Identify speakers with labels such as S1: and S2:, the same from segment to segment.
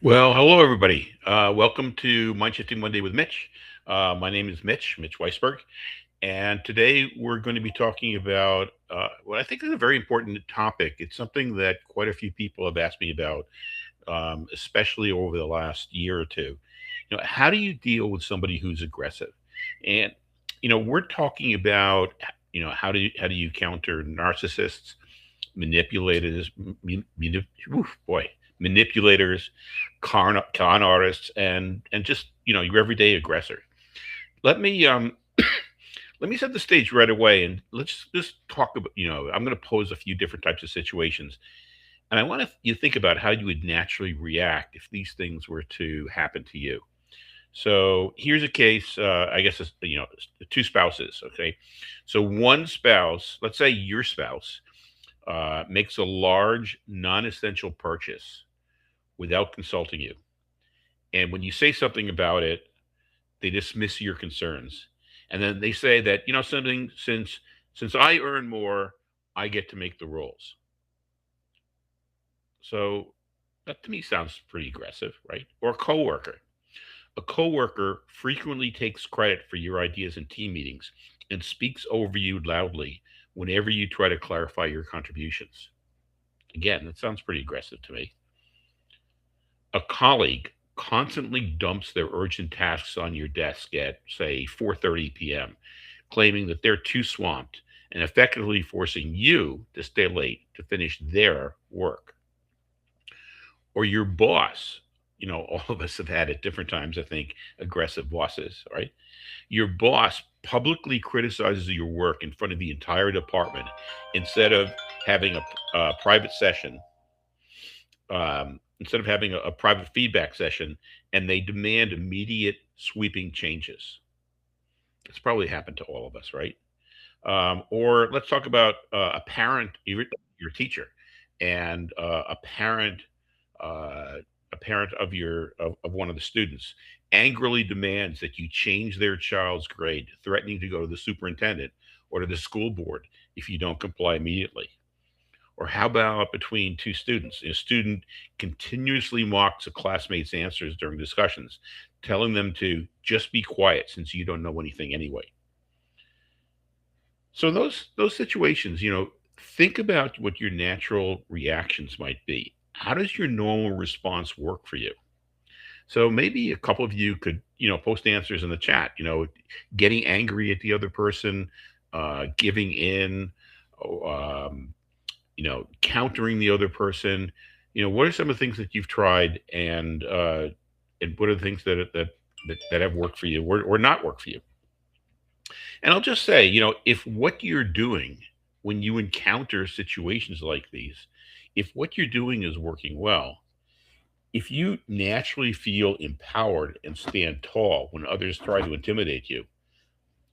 S1: Well, hello everybody. Welcome to Mind Shifting Monday with Mitch. My name is Mitch Weisberg, and today we're going to be talking about what I think is a very important topic. It's something that quite a few people have asked me about, especially over the last year or two. How do you deal with somebody who's aggressive? And we're talking about how do you counter narcissists, manipulators, oof, boy, manipulators, con artists, and just your everyday aggressor. Let me let me set the stage right away, and let's just talk about. I'm going to pose a few different types of situations, and I want you to think about how you would naturally react if these things were to happen to you. So here's a case. I guess it's, two spouses. Okay, so one spouse, let's say your spouse, makes a large non-essential purchase without consulting you. And when you say something about it, they dismiss your concerns. And then they say that, something since I earn more, I get to make the rules. So that to me sounds pretty aggressive, right? Or a coworker. A coworker frequently takes credit for your ideas in team meetings and speaks over you loudly whenever you try to clarify your contributions. Again, that sounds pretty aggressive to me. A colleague constantly dumps their urgent tasks on your desk at, say, 4:30 p.m., claiming that they're too swamped and effectively forcing you to stay late to finish their work. Or your boss, all of us have had at different times, I think, aggressive bosses, right? Your boss publicly criticizes your work in front of the entire department instead of having a private session, instead of having a private feedback session, and they demand immediate sweeping changes. It's probably happened to all of us, right? Or let's talk about a parent, your teacher, and uh, a parent of one of the students angrily demands that you change their child's grade, threatening to go to the superintendent or to the school board if you don't comply immediately. Or how about between two students? A student continuously mocks a classmate's answers during discussions, telling them to just be quiet since you don't know anything anyway. So those situations, think about what your natural reactions might be. How does your normal response work for you? So maybe a couple of you could, post answers in the chat, getting angry at the other person, giving in, oh, countering the other person. What are some of the things that you've tried, and what are the things that have worked for you or not worked for you? And I'll just say, if what you're doing when you encounter situations like these, if what you're doing is working well, if you naturally feel empowered and stand tall when others try to intimidate you,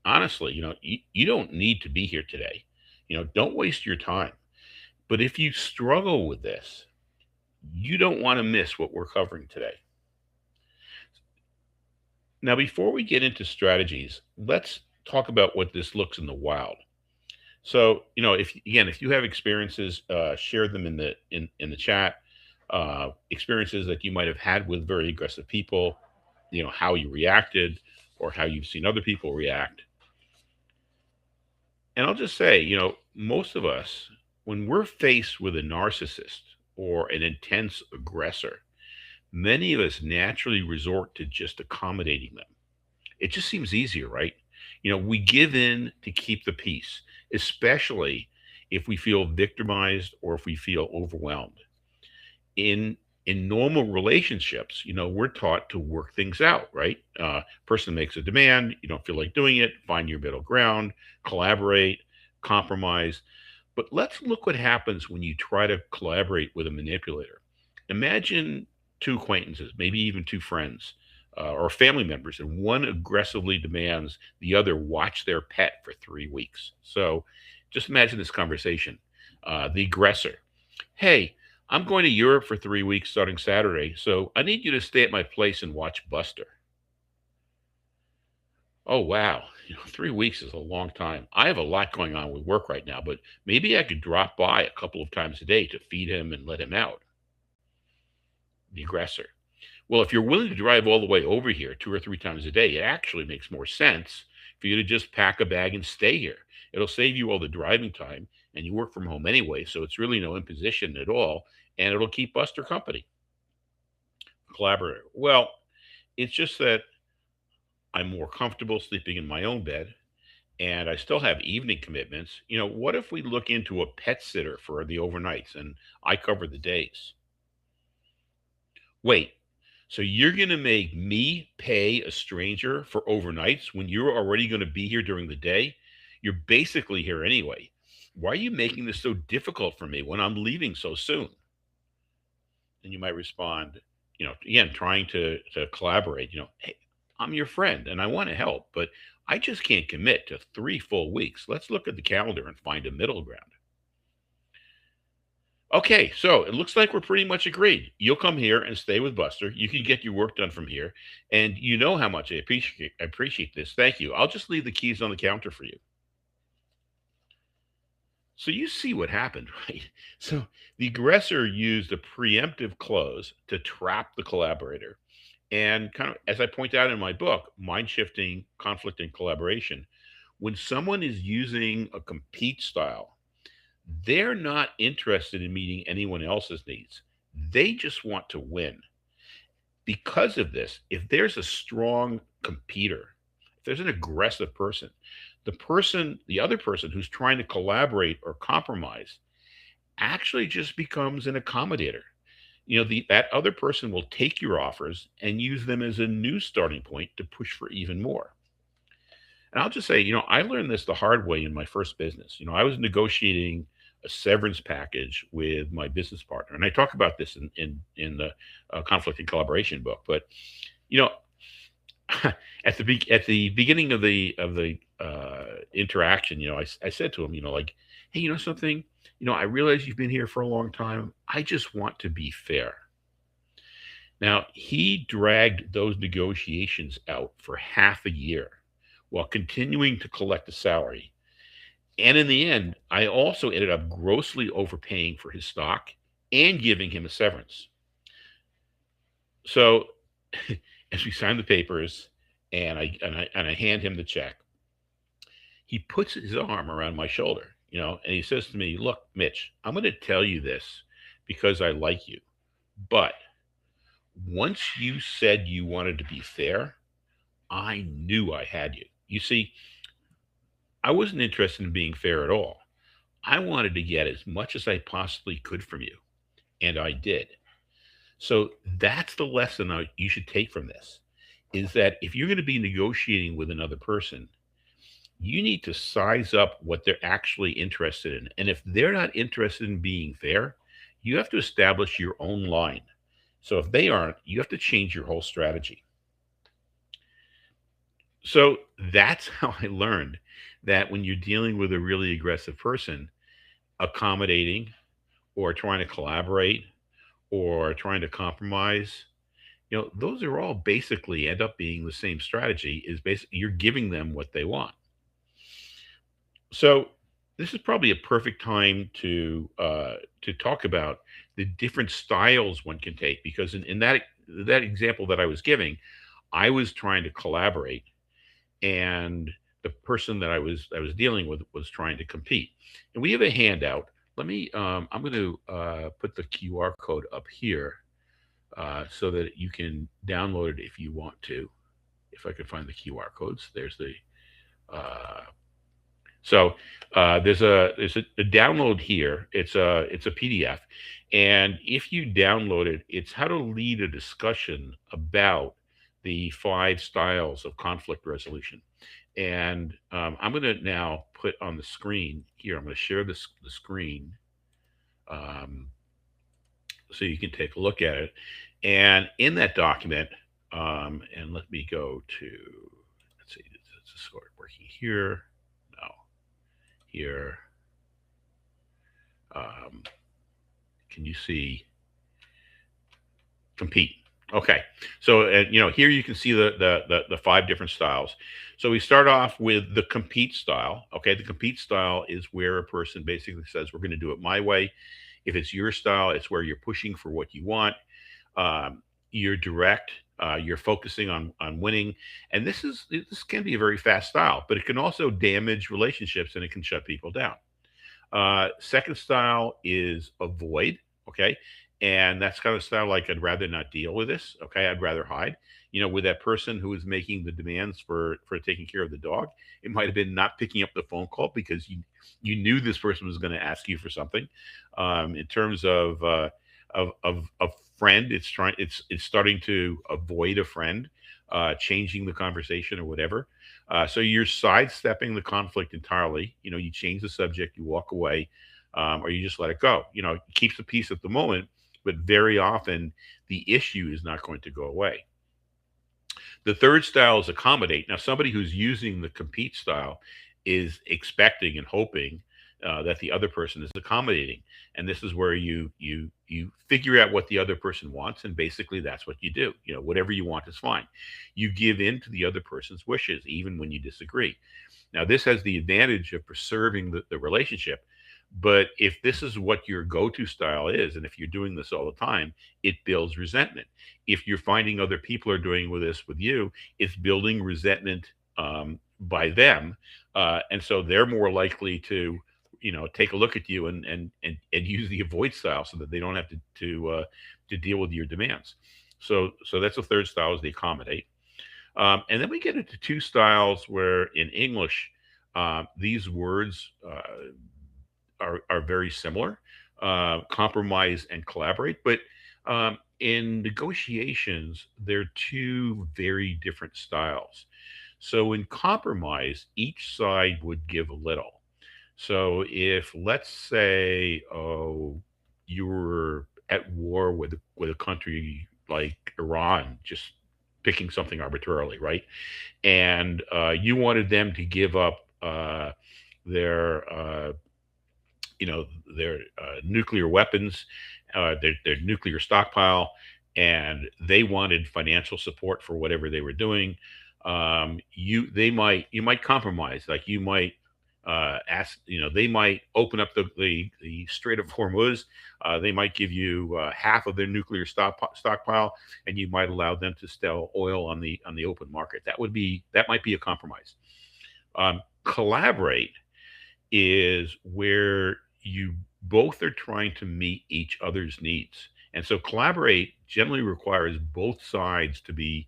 S1: honestly, you don't need to be here today. Don't waste your time. But if you struggle with this, you don't want to miss what we're covering today. Now, before we get into strategies, let's talk about what this looks in the wild. So, if you have experiences, share them in the chat. Experiences that you might have had with very aggressive people, how you reacted, or how you've seen other people react. And I'll just say, most of us, when we're faced with a narcissist or an intense aggressor, many of us naturally resort to just accommodating them. It just seems easier, right? We give in to keep the peace, especially if we feel victimized or if we feel overwhelmed. In normal relationships, we're taught to work things out, right? Person makes a demand, you don't feel like doing it, find your middle ground, collaborate, compromise. But let's look what happens when you try to collaborate with a manipulator. Imagine two acquaintances, maybe even two friends, or family members, and one aggressively demands the other watch their pet for 3 weeks. So just imagine this conversation. The aggressor, hey, I'm going to Europe for 3 weeks starting Saturday, so I need you to stay at my place and watch Buster. Oh, wow. 3 weeks is a long time. I have a lot going on with work right now, but maybe I could drop by a couple of times a day to feed him and let him out. The aggressor. Well, if you're willing to drive all the way over here 2 or 3 times a day, it actually makes more sense for you to just pack a bag and stay here. It'll save you all the driving time, and you work from home anyway, so it's really no imposition at all, and it'll keep Buster company. Collaborator. Well, it's just that I'm more comfortable sleeping in my own bed, and I still have evening commitments. What if we look into a pet sitter for the overnights and I cover the days? Wait, so you're going to make me pay a stranger for overnights when you're already going to be here during the day? You're basically here anyway. Why are you making this so difficult for me when I'm leaving so soon? And you might respond, again, trying to collaborate, hey, I'm your friend and I want to help, but I just can't commit to 3 full weeks. Let's look at the calendar and find a middle ground. Okay, so it looks like we're pretty much agreed. You'll come here and stay with Buster. You can get your work done from here, and you know how much I appreciate this. Thank you. I'll just leave the keys on the counter for you. So you see what happened, right? So the aggressor used a preemptive clause to trap the collaborator. And kind of, as I point out in my book, Mind Shifting, Conflict, and Collaboration, when someone is using a compete style, they're not interested in meeting anyone else's needs. They just want to win. Because of this, if there's a strong competitor, if there's an aggressive person, the other person who's trying to collaborate or compromise actually just becomes an accommodator. That other person will take your offers and use them as a new starting point to push for even more. And I'll just say, I learned this the hard way in my first business. I was negotiating a severance package with my business partner, and I talk about this in the conflict and collaboration book. But you know, at the beginning of the interaction, I said to him, like, hey, something, I realize you've been here for a long time. I just want to be fair. Now, he dragged those negotiations out for half a year while continuing to collect a salary. And in the end, I also ended up grossly overpaying for his stock and giving him a severance. So as we sign the papers and I hand him the check, he puts his arm around my shoulder, and he says to me, "Look, Mitch, I'm going to tell you this because I like you. But once you said you wanted to be fair, I knew I had you. You see, I wasn't interested in being fair at all. I wanted to get as much as I possibly could from you, and I did. So that's the lesson you should take from this is that if you're going to be negotiating with another person, you need to size up what they're actually interested in. And if they're not interested in being fair, you have to establish your own line. So if they aren't, you have to change your whole strategy. So that's how I learned that when you're dealing with a really aggressive person, accommodating or trying to collaborate or trying to compromise, those are all basically end up being the same strategy is basically you're giving them what they want. So this is probably a perfect time to talk about the different styles one can take because in that example that I was giving, I was trying to collaborate and the person that I was dealing with was trying to compete. And we have a handout. I'm going to put the QR code up here so that you can download it if you want to. If I could find the QR codes, there's the uh, so there's a download here. It's a PDF, and if you download it, it's how to lead a discussion about the 5 styles of conflict resolution. And I'm going to now put on the screen here. I'm going to share the screen um, so you can take a look at it. And in that document, and let me go to let's see, does this start working here? No, here. Um, can you see compete? Okay, so here you can see the 5 different styles. So we start off with the compete style. Okay, the compete style is where a person basically says, "We're going to do it my way." If it's your style, it's where you're pushing for what you want. Um, you're direct, you're focusing on winning, and this can be a very fast style, but it can also damage relationships and it can shut people down. Second style is avoid. Okay. And that's kind of style like I'd rather not deal with this. Okay. I'd rather hide. With that person who is making the demands for taking care of the dog, it might have been not picking up the phone call because you knew this person was going to ask you for something. In terms of friend, it's starting to avoid a friend, changing the conversation or whatever. So you're sidestepping the conflict entirely. You change the subject, you walk away, or you just let it go. It keeps the peace at the moment, but very often the issue is not going to go away. The third style is accommodate. Now, somebody who's using the compete style is expecting and hoping that the other person is accommodating, and this is where you figure out what the other person wants, and basically that's what you do. Whatever you want is fine. You give in to the other person's wishes, even when you disagree. Now, this has the advantage of preserving the relationship. But if this is what your go to style is, and if you're doing this all the time, it builds resentment. If you're finding other people are doing with this with you, it's building resentment by them. And so they're more likely to, take a look at you and use the avoid style so that they don't have to deal with your demands. So that's the third style is the accommodate. And then we get into two styles where in English, these words are very similar, compromise and collaborate. But in negotiations, they're two very different styles. So in compromise, each side would give a little. So if let's say, oh, you were at war with a country like Iran, just picking something arbitrarily, right? And you wanted them to give up their you know their nuclear weapons, their nuclear stockpile, and they wanted financial support for whatever they were doing. You might compromise, like you might ask, they might open up the Strait of Hormuz. They might give you half of their nuclear stockpile, and you might allow them to sell oil on the open market. That might be a compromise. Collaborate is where you both are trying to meet each other's needs. And so collaborate generally requires both sides to be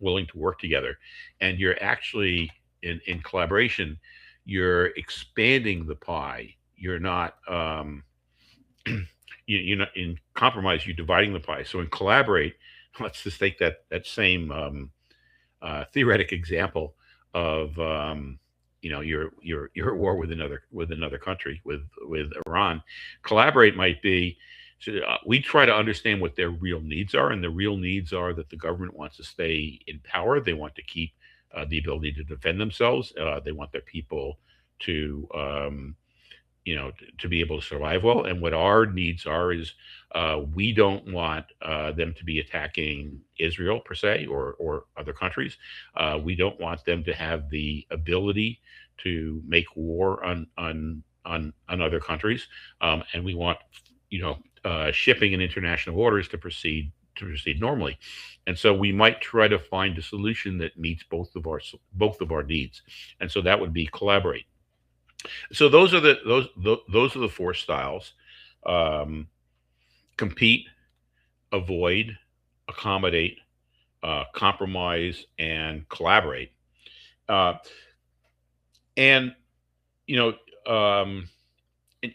S1: willing to work together. And you're actually in collaboration, you're expanding the pie. You're not you're not in compromise. You're dividing the pie. So in collaborate, let's just take that same theoretic example of you're at war with another country with Iran. Collaborate might be, so, we try to understand what their real needs are, and the real needs are that the government wants to stay in power. They want to keep the ability to defend themselves. They want their people to to be able to survive well. And what our needs are is, we don't want them to be attacking Israel per se, or other countries. We don't want them to have the ability to make war on other countries. And we want shipping and international orders to proceed normally. And so we might try to find a solution that meets both of our needs. And so that would be collaborate. So those are the four styles: um, compete, avoid, accommodate, compromise, and collaborate. Uh, and you know,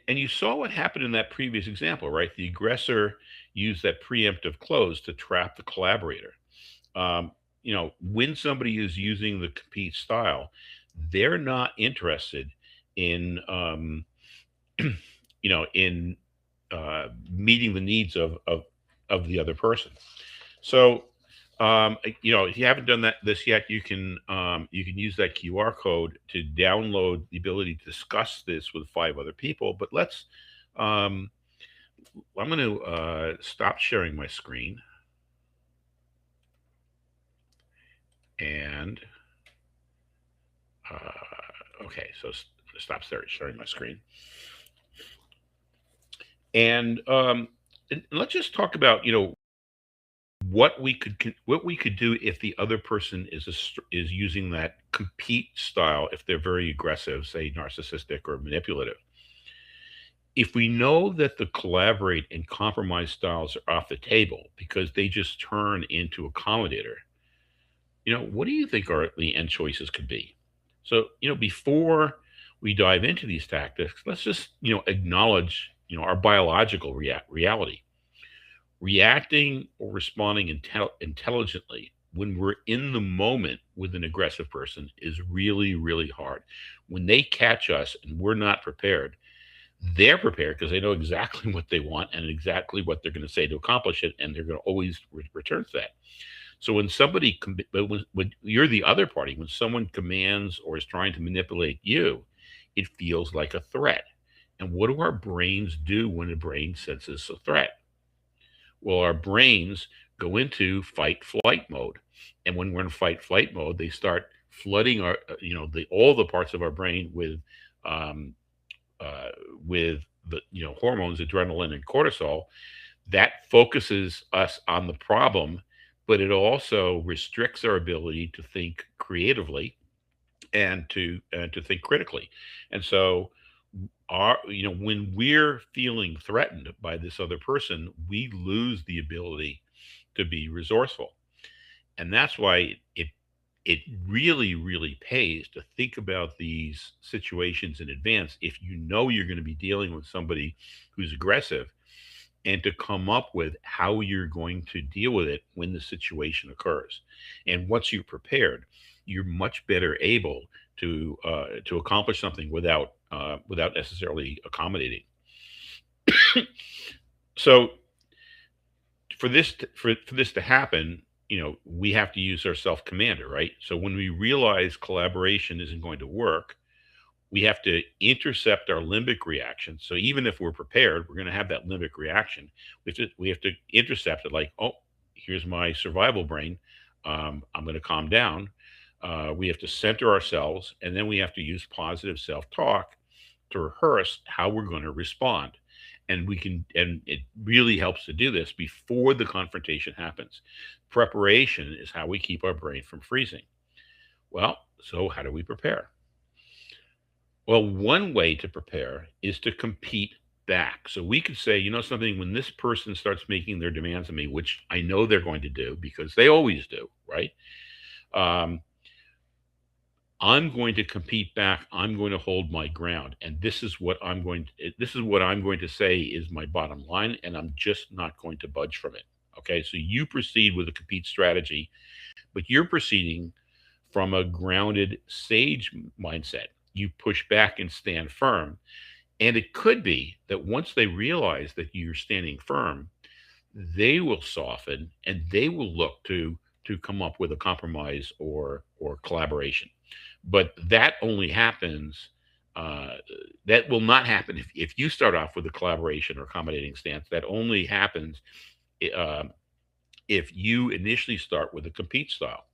S1: and you saw what happened in that previous example, right? The aggressor used that preemptive close to trap the collaborator. When somebody is using the compete style, they're not interested in in meeting the needs of the other person. So, if you haven't done this yet, you can use that QR code to download the ability to discuss this with five other people. But um, I'm going to stop sharing my screen, and okay, so stop sharing my screen, and let's just talk about what we could do if the other person is using that compete style, if they're very aggressive, say narcissistic or manipulative. If we know that the collaborate and compromise styles are off the table because they just turn into accommodator, what do you think our the end choices could be? So, before we dive into these tactics, let's just, acknowledge, our biological reality. Reacting or responding intelligently when we're in the moment with an aggressive person is really, really hard. When they catch us and we're not prepared, they're prepared because they know exactly what they want and exactly what they're going to say to accomplish it, and they're going to always return to that. So when but when you're the other party, when someone commands or is trying to manipulate you, it feels like a threat. And what do our brains do when a brain senses a threat? Well, our brains go into fight flight mode. And when we're in fight flight mode, they start flooding our, the all the parts of our brain um, uh, with the hormones, adrenaline and cortisol. That focuses us on the problem, but it also restricts our ability to think creatively and to think critically. And so when we're feeling threatened by this other person, we lose the ability to be resourceful. And that's why it really, really pays to think about these situations in advance if you know you're going to be dealing with somebody who's aggressive, and to come up with how you're going to deal with it when the situation occurs. And once you're prepared, you're much better able to accomplish something without necessarily accommodating. So for this to happen, we have to use our self commander, right? So when we realize collaboration isn't going to work, we have to intercept our limbic reaction. So even if we're prepared, we're going to have that limbic reaction. We have to intercept it, like, oh, here's my survival brain. I'm going to calm down. We have to center ourselves, and then we have to use positive self-talk to rehearse how we're going to respond. And it really helps to do this before the confrontation happens. Preparation is how we keep our brain from freezing. Well, so how do we prepare? Well, one way to prepare is to compete back. So we could say, something, when this person starts making their demands on me, which I know they're going to do because they always do, right? Um, I'm going to compete back. I'm going to hold my ground, and this is what I'm going to say is my bottom line, and I'm just not going to budge from it. Okay, so you proceed with a compete strategy, but you're proceeding from a grounded sage mindset. You push back and stand firm. And it could be that once they realize that you're standing firm, they will soften and they will look to come up with a compromise or collaboration. But that only happens. Uh, that will not happen if you start off with a collaboration or accommodating stance. That only happens uh, if you initially start with a compete style.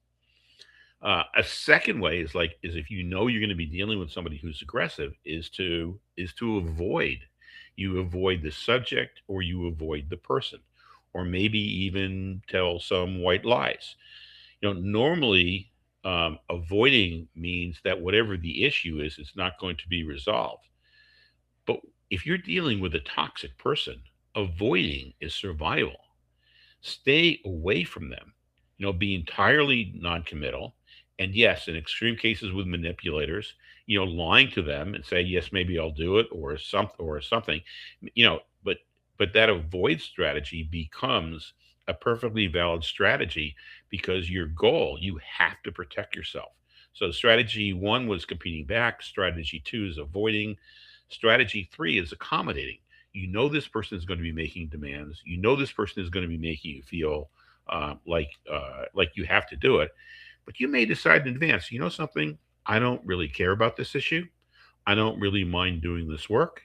S1: A second way is if you know you're going to be dealing with somebody who's aggressive, is to avoid. You avoid the subject or you avoid the person, or maybe even tell some white lies. Normally, avoiding means that whatever the issue is, it's not going to be resolved. But if you're dealing with a toxic person, avoiding is survival. Stay away from them. Be entirely non-committal. And yes, in extreme cases with manipulators, lying to them and say, yes, maybe I'll do it or something, but that avoid strategy becomes a perfectly valid strategy because your goal, you have to protect yourself. So strategy one was competing back. Strategy two is avoiding. Strategy three is accommodating. This person is going to be making demands. This person is going to be making you feel like you have to do it, but you may decide in advance. Something, I don't really care about this issue. I don't really mind doing this work,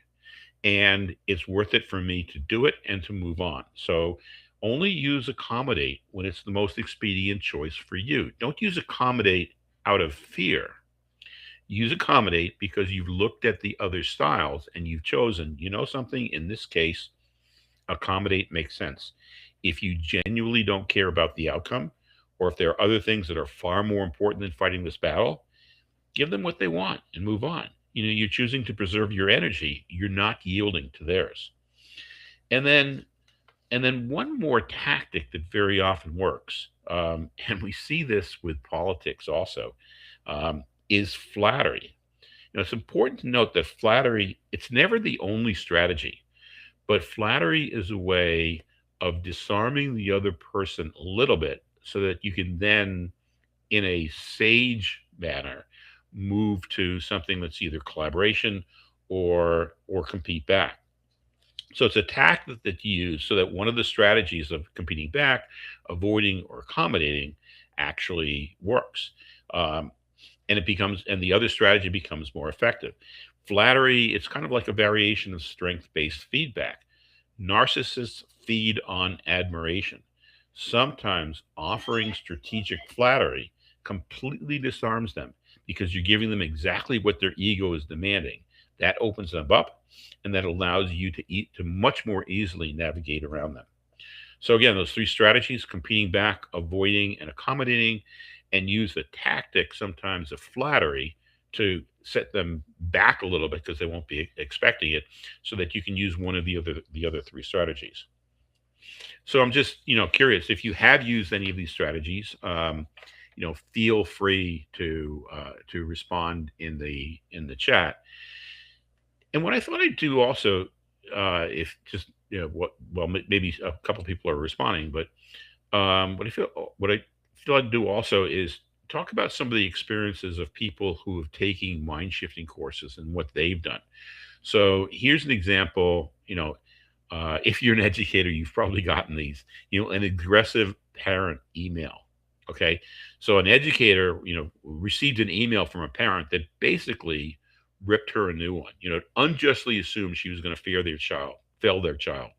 S1: and it's worth it for me to do it and to move on. So only use accommodate when it's the most expedient choice for you. Don't use accommodate out of fear. Use accommodate because you've looked at the other styles and you've chosen, something, in this case, accommodate makes sense. If you genuinely don't care about the outcome, or if there are other things that are far more important than fighting this battle, give them what they want and move on. You're choosing to preserve your energy. You're not yielding to theirs. And then one more tactic that very often works, and we see this with politics also, is flattery. It's important to note that flattery, it's never the only strategy, but flattery is a way of disarming the other person a little bit so that you can then, in a sage manner, move to something that's either collaboration or compete back. So it's a tactic that you use so that one of the strategies of competing back, avoiding, or accommodating actually works. Um, and the other strategy becomes more effective. Flattery, it's kind of like a variation of strength based feedback. Narcissists feed on admiration. Sometimes offering strategic flattery completely disarms them because you're giving them exactly what their ego is demanding. That opens them up, and that allows you to much more easily navigate around them. So again, those three strategies: competing back, avoiding, and accommodating, and use the tactic sometimes of flattery to set them back a little bit because they won't be expecting it, so that you can use one of the other three strategies. So I'm just curious if you have used any of these strategies. Feel free to respond in the chat. And what I thought I'd do also, if just what well maybe a couple people are responding, but what I feel I'd do also is talk about some of the experiences of people who have taken mind shifting courses and what they've done. So here's an example. If you're an educator, you've probably gotten these. An aggressive parent email. Okay, so an educator, received an email from a parent that basically ripped her a new one. Unjustly assumed she was going to fail their child.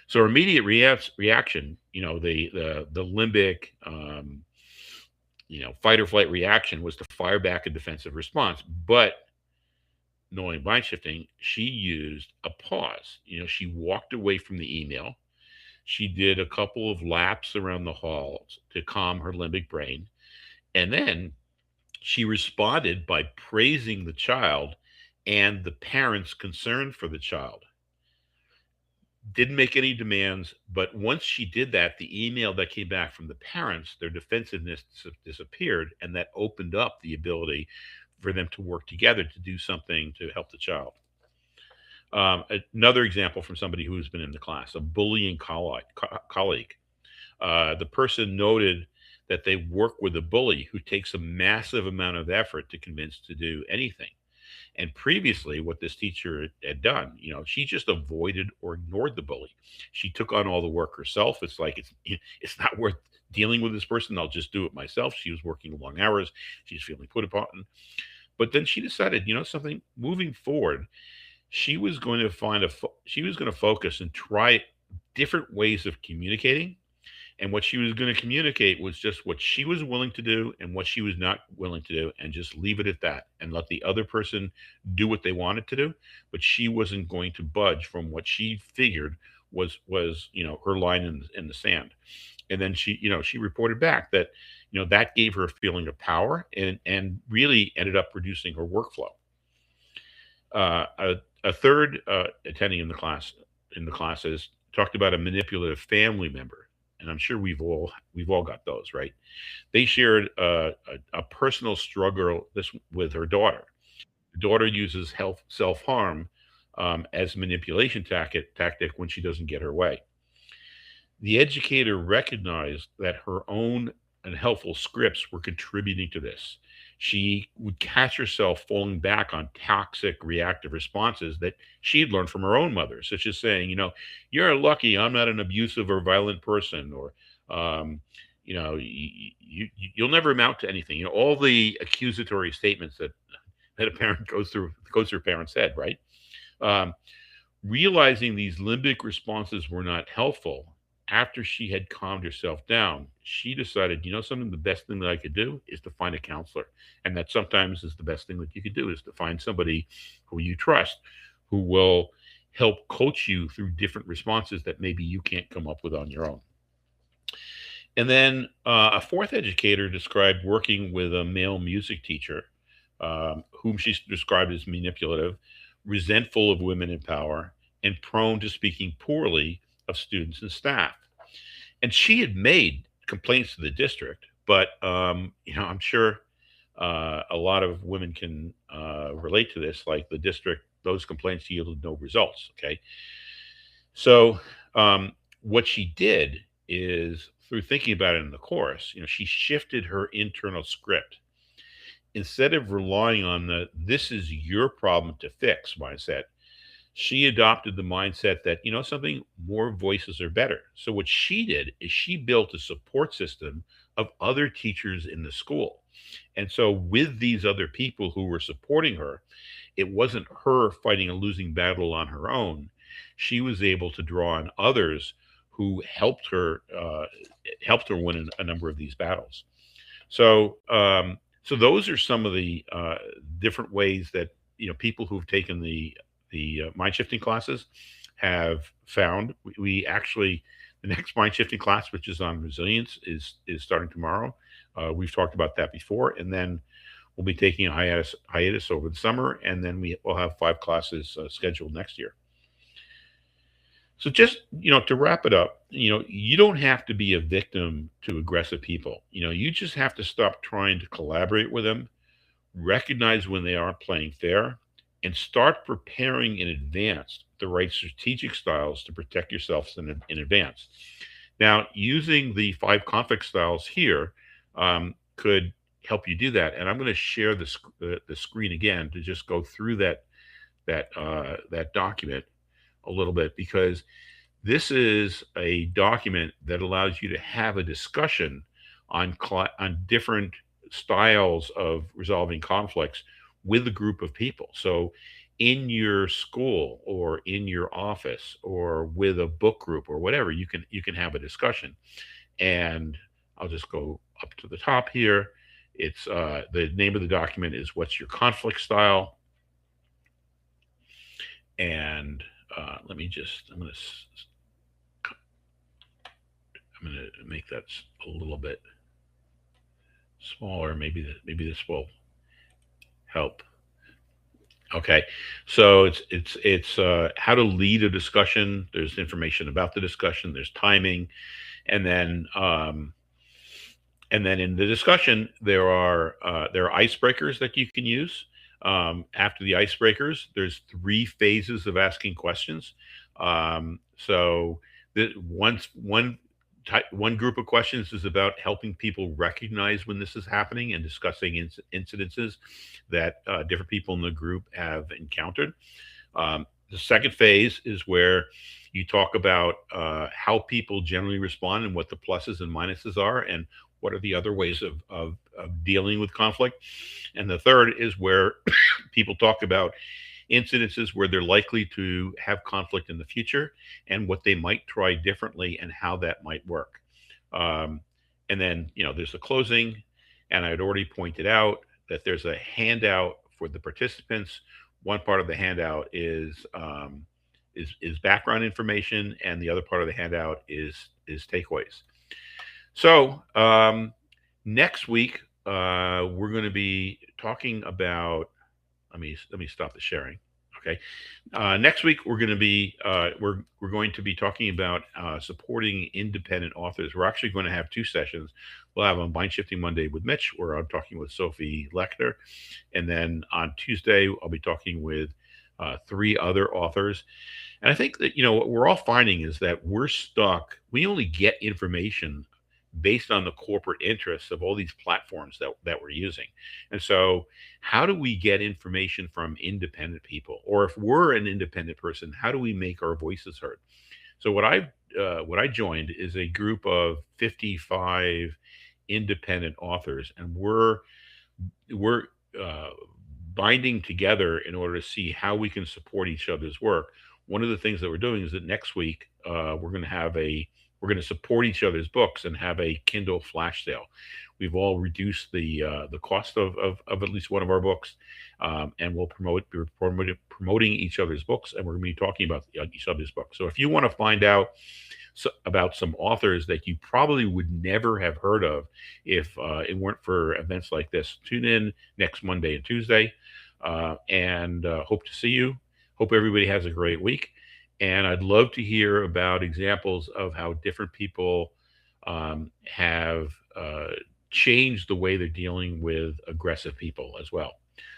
S1: So her immediate reaction, the limbic, fight or flight reaction was to fire back a defensive response. But knowing mind shifting, she used a pause. She walked away from the email. She did a couple of laps around the halls to calm her limbic brain. And then she responded by praising the child and the parents' concern for the child. Didn't make any demands, but once she did that, the email that came back from the parents, their defensiveness disappeared, and that opened up the ability for them to work together to do something to help the child. Another example from somebody who's been in the class: a bullying colleague. The person noted that they work with a bully who takes a massive amount of effort to convince to do anything. And previously, what this teacher had done, she just avoided or ignored the bully. She took on all the work herself. It's like it's not worth dealing with this person. I'll just do it myself. She was working long hours. She's feeling put upon. But then she decided, something. Moving forward, she was going to focus and try different ways of communicating, and what she was going to communicate was just what she was willing to do and what she was not willing to do, and just leave it at that and let the other person do what they wanted to do. But she wasn't going to budge from what she figured was her line in the sand. And then she reported back that that gave her a feeling of power, and really ended up reducing her workflow. A third attending in the classes talked about a manipulative family member, and I'm sure we've all got those, right? They shared a personal struggle this with her daughter. The daughter uses self harm as manipulation tactic when she doesn't get her way. The educator recognized that her own unhelpful scripts were contributing to this. She would catch herself falling back on toxic reactive responses that she had learned from her own mother, such as saying, you're lucky I'm not an abusive or violent person, or, you'll never amount to anything. All the accusatory statements that a parent goes through a parent's head, right? Um, Realizing these limbic responses were not helpful, after she had calmed herself down, she decided, something, the best thing that I could do is to find a counselor. And that sometimes is the best thing that you could do, is to find somebody who you trust, who will help coach you through different responses that maybe you can't come up with on your own. And then a fourth educator described working with a male music teacher, whom she described as manipulative, resentful of women in power, and prone to speaking poorly of students and staff. And she had made complaints to the district, but I'm sure a lot of women can relate to this. Like the district, those complaints yielded no results. Okay, so what she did is through thinking about it in the course, she shifted her internal script instead of relying on the "this is your problem to fix" mindset. She adopted the mindset that, something, more voices are better. So what she did is she built a support system of other teachers in the school. And so with these other people who were supporting her, it wasn't her fighting a losing battle on her own. She was able to draw on others who helped her win a number of these battles. So those are some of the different ways that people who've taken the mind shifting classes have found. We actually, the next mind shifting class, which is on resilience, is starting tomorrow. We've talked about that before, and then we'll be taking a hiatus over the summer, and then we will have 5 classes scheduled next year. So just, to wrap it up, you don't have to be a victim to aggressive people. You just have to stop trying to collaborate with them, recognize when they aren't playing fair, and start preparing in advance the right strategic styles to protect yourselves in advance. Now, using the 5 conflict styles here could help you do that. And I'm going to share the screen again to just go through that document a little bit, because this is a document that allows you to have a discussion on different styles of resolving conflicts with a group of people. So in your school or in your office or with a book group or whatever, you can have a discussion. And I'll just go up to the top here. It's the name of the document is "What's Your Conflict Style?" And let me just I'm gonna make that a little bit smaller. Maybe this will help. Okay, so it's how to lead a discussion. There's information about the discussion. There's timing, and then in the discussion there are icebreakers that you can use. After the icebreakers, there's 3 phases of asking questions. So the one group of questions is about helping people recognize when this is happening and discussing incidences that different people in the group have encountered. The second phase is where you talk about how people generally respond and what the pluses and minuses are, and what are the other ways of dealing with conflict. And the third is where people talk about incidences where they're likely to have conflict in the future and what they might try differently and how that might work. Um, and then, there's the closing. And I had already pointed out that there's a handout for the participants. One part of the handout is background information, and the other part of the handout is takeaways. So next week we're going to be talking about. Let me stop the sharing. Okay. Next week we're going to be talking about supporting independent authors. We're actually going to have 2 sessions. We'll have a Mind Shifting Monday with Mitch, where I'm talking with Sophie Lechner, and then on Tuesday I'll be talking with 3 other authors. And I think that what we're all finding is that we're stuck. We only get information based on the corporate interests of all these platforms that we're using. And so how do we get information from independent people? Or if we're an independent person, how do we make our voices heard? So what I joined is a group of 55 independent authors, and we're uh, binding together in order to see how we can support each other's work. One of the things that we're doing is that next week we're going to have a we're going to support each other's books and have a Kindle flash sale. We've all reduced the cost of at least one of our books, and we'll promoting each other's books, and we're going to be talking about each other's books. So if you want to find out about some authors that you probably would never have heard of if it weren't for events like this, tune in next Monday and Tuesday, and hope to see you. Hope everybody has a great week. And I'd love to hear about examples of how different people have changed the way they're dealing with aggressive people as well.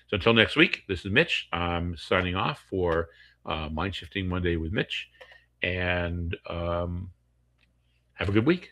S1: So until next week, this is Mitch. I'm signing off for Mind Shifting Monday with Mitch. And have a good week.